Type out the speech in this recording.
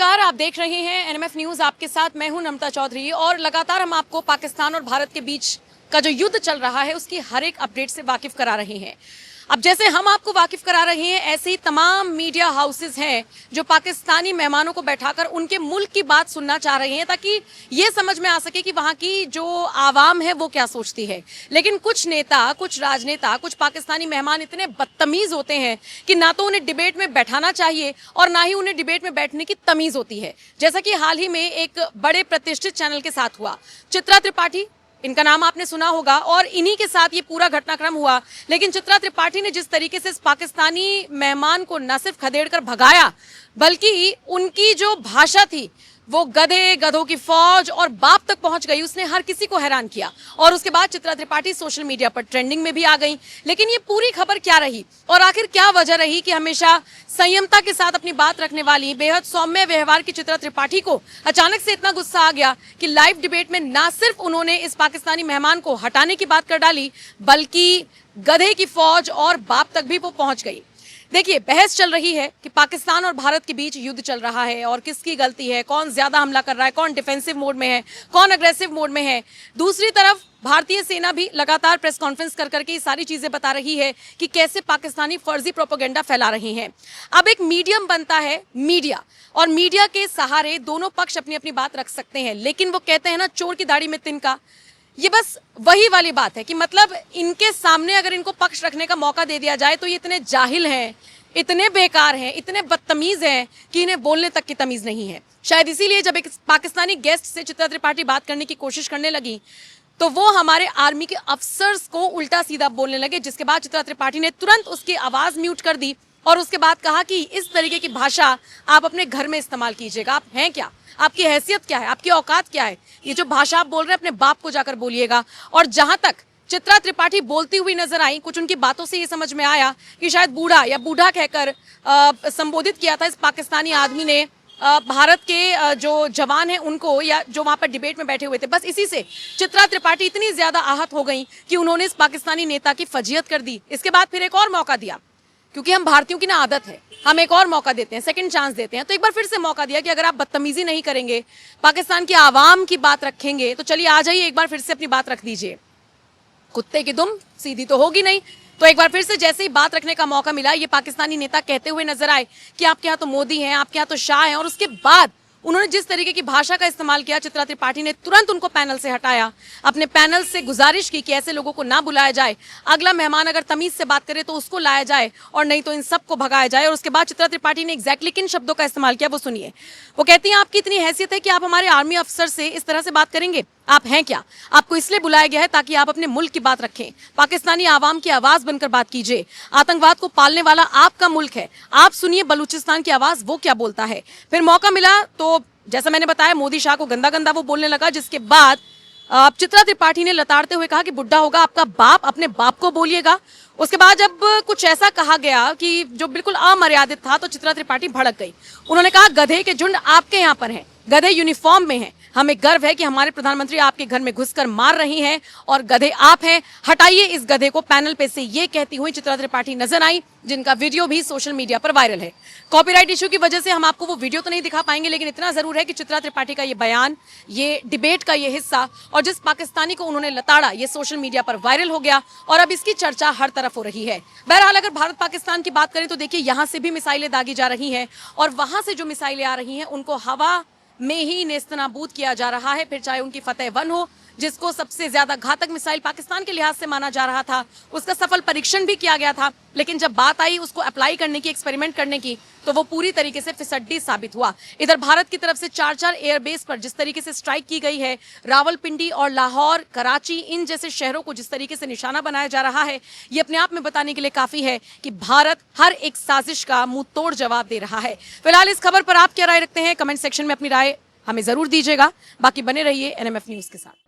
नमस्कार, आप देख रहे हैं एनएमएफ न्यूज। आपके साथ मैं हूं नम्रता चौधरी और लगातार हम आपको पाकिस्तान और भारत के बीच का जो युद्ध चल रहा है उसकी हर एक अपडेट से वाकिफ करा रहे हैं। अब जैसे हम आपको वाकिफ करा रहे हैं, ऐसे ही तमाम मीडिया हाउसेस हैं जो पाकिस्तानी मेहमानों को बैठाकर उनके मुल्क की बात सुनना चाह रहे हैं ताकि ये समझ में आ सके कि वहां की जो आवाम है वो क्या सोचती है। लेकिन कुछ नेता, कुछ राजनेता, कुछ पाकिस्तानी मेहमान इतने बदतमीज होते हैं कि ना तो उन्हें डिबेट में बैठाना चाहिए और ना ही उन्हें डिबेट में बैठने की तमीज होती है। जैसा कि हाल ही में एक बड़े प्रतिष्ठित चैनल के साथ हुआ, चित्रा त्रिपाठी, इनका नाम आपने सुना होगा, और इन्हीं के साथ ये पूरा घटनाक्रम हुआ। लेकिन चित्रा त्रिपाठी ने जिस तरीके से इस पाकिस्तानी मेहमान को न सिर्फ खदेड़कर भगाया, बल्कि उनकी जो भाषा थी वो गधे, गधों की फौज और बाप तक पहुंच गई। उसने हर किसी को हैरान किया और उसके बाद चित्रा त्रिपाठी सोशल मीडिया पर ट्रेंडिंग में भी आ गई। लेकिन ये पूरी खबर क्या रही और आखिर क्या वजह रही कि हमेशा संयमता के साथ अपनी बात रखने वाली बेहद सौम्य व्यवहार की चित्रा त्रिपाठी को अचानक से इतना गुस्सा आ गया कि लाइव डिबेट में ना सिर्फ उन्होंने इस पाकिस्तानी मेहमान को हटाने की बात कर डाली, बल्कि गधे की फौज और बाप तक भी वो पहुंच गई। देखिए, बहस चल रही है कि पाकिस्तान और भारत के बीच युद्ध चल रहा है और किसकी गलती है, कौन ज्यादा हमला कर रहा है, कौन डिफेंसिव मोड में है, कौन अग्रेसिव मोड में है। दूसरी तरफ भारतीय सेना भी लगातार प्रेस कॉन्फ्रेंस कर करके ये सारी चीजें बता रही है कि कैसे पाकिस्तानी फर्जी प्रोपेगेंडा फैला रही हैं। अब एक मीडियम बनता है मीडिया, और मीडिया के सहारे दोनों पक्ष अपनी अपनी बात रख सकते हैं। लेकिन वो कहते हैं ना, चोर की दाढ़ी में तिनका, ये बस वही वाली बात है कि मतलब इनके सामने अगर इनको पक्ष रखने का मौका दे दिया जाए तो ये इतने जाहिल हैं, इतने बेकार हैं, इतने बदतमीज हैं कि इन्हें बोलने तक की तमीज नहीं है। शायद इसीलिए जब एक पाकिस्तानी गेस्ट से चित्रा त्रिपाठी बात करने की कोशिश करने लगी तो वो हमारे आर्मी के अफसर्स को उल्टा सीधा बोलने लगे, जिसके बाद चित्रा त्रिपाठी ने तुरंत उसकी आवाज म्यूट कर दी और उसके बाद कहा कि इस तरीके की भाषा आप अपने घर में इस्तेमाल कीजिएगा। आप हैं क्या, आपकी हैसियत क्या है, आपकी औकात क्या है, ये जो भाषा आप बोल रहे हैं अपने बाप को जाकर बोलिएगा। और जहां तक चित्रा त्रिपाठी बोलती हुई नजर आई, कुछ उनकी बातों से ये समझ में आया कि शायद बूढ़ा या बूढ़ा कहकर संबोधित किया था इस पाकिस्तानी आदमी ने भारत के जो जवान हैं उनको, या जो वहां पर डिबेट में बैठे हुए थे। बस इसी से चित्रा त्रिपाठी इतनी ज्यादा आहत हो गई कि उन्होंने इस पाकिस्तानी नेता की फजीयत कर दी। इसके बाद फिर एक और मौका दिया, क्योंकि हम भारतीयों की ना आदत है, हम एक और मौका देते हैं, सेकंड चांस देते हैं। तो एक बार फिर से मौका दिया कि अगर आप बदतमीजी नहीं करेंगे, पाकिस्तान की आवाम की बात रखेंगे, तो चलिए आ जाइए, एक बार फिर से अपनी बात रख दीजिए। कुत्ते की दुम सीधी तो होगी नहीं। तो एक बार फिर से जैसे ही बात रखने का मौका मिला, ये पाकिस्तानी नेता कहते हुए नजर आए कि आपके यहाँ तो मोदी हैं, आपके यहाँ तो शाह हैं, और उसके बाद उन्होंने जिस तरीके की भाषा का इस्तेमाल किया, चित्रा त्रिपाठी ने तुरंत उनको पैनल से हटाया, अपने पैनल से गुजारिश की कि ऐसे लोगों को ना बुलाया जाए, अगला मेहमान अगर तमीज से बात करे तो उसको लाया जाए और नहीं तो इन सबको भगाया जाए। और उसके बाद चित्रा त्रिपाठी ने एग्जैक्टली किन शब्दों का इस्तेमाल किया वो सुनिए। वो कहती हैं, आपकी इतनी हैसियत है कि आप हमारे आर्मी अफसर से इस तरह से बात करेंगे? आप हैं क्या? आपको इसलिए बुलाया गया है ताकि आप अपने मुल्क की बात रखें, पाकिस्तानी आवाम की आवाज बनकर बात कीजिए। आतंकवाद को पालने वाला आपका मुल्क है, आप सुनिए बलूचिस्तान की आवाज वो क्या बोलता है। फिर मौका मिला तो जैसा मैंने बताया, मोदी शाह को गंदा गंदा वो बोलने लगा, जिसके बाद चित्रा त्रिपाठी ने लताड़ते हुए कहा कि बुढ़ा होगा आपका बाप, अपने बाप को बोलिएगा। उसके बाद जब कुछ ऐसा कहा गया कि जो बिल्कुल अमर्यादित था, तो चित्रा त्रिपाठी भड़क गई। उन्होंने कहा, गधे के झुंड आपके यहाँ पर हैं, गधे यूनिफॉर्म में हैं, हमें गर्व है कि हमारे प्रधानमंत्री आपके घर में घुसकर मार रही हैं और गधे आप हैं, हटाइए इस गधे को। पैनल पे से ये कहती हुई चित्रा त्रिपाठी नजर आई, जिनका वीडियो भी सोशल मीडिया पर वायरल है। कॉपीराइट इशू की वजह से हम आपको वो वीडियो तो नहीं दिखा पाएंगे, लेकिन इतना जरूर है कि चित्रा त्रिपाठी का ये बयान, ये डिबेट का ये हिस्सा और जिस पाकिस्तानी को उन्होंने लताड़ा, ये सोशल मीडिया पर वायरल हो गया और अब इसकी चर्चा हर तरफ हो रही है। बहरहाल अगर भारत पाकिस्तान की बात करें तो देखिए, यहां से भी मिसाइलें दागी जा रही हैं और वहां से जो मिसाइलें आ रही हैं उनको हवा में ही नेस्तनाबूद किया जा रहा है। फिर चाहे उनकी फतेह 1 हो, जिसको सबसे ज्यादा घातक मिसाइल पाकिस्तान के लिहाज से माना जा रहा था, उसका सफल परीक्षण भी किया गया था, लेकिन जब बात आई उसको अप्लाई करने की, एक्सपेरिमेंट करने की, तो वो पूरी तरीके से फिसड्डी साबित हुआ। इधर भारत की तरफ से 4-4 एयरबेस पर जिस तरीके से स्ट्राइक की गई है, रावलपिंडी और लाहौर, कराची, इन जैसे शहरों को जिस तरीके से निशाना बनाया जा रहा है, ये अपने आप में बताने के लिए काफी है कि भारत हर एक साजिश का मुंह तोड़ जवाब दे रहा है। फिलहाल इस खबर पर आप क्या राय रखते हैं, कमेंट सेक्शन में अपनी राय हमें जरूर दीजिएगा। बाकी बने रहिए एनएमएफ न्यूज के साथ।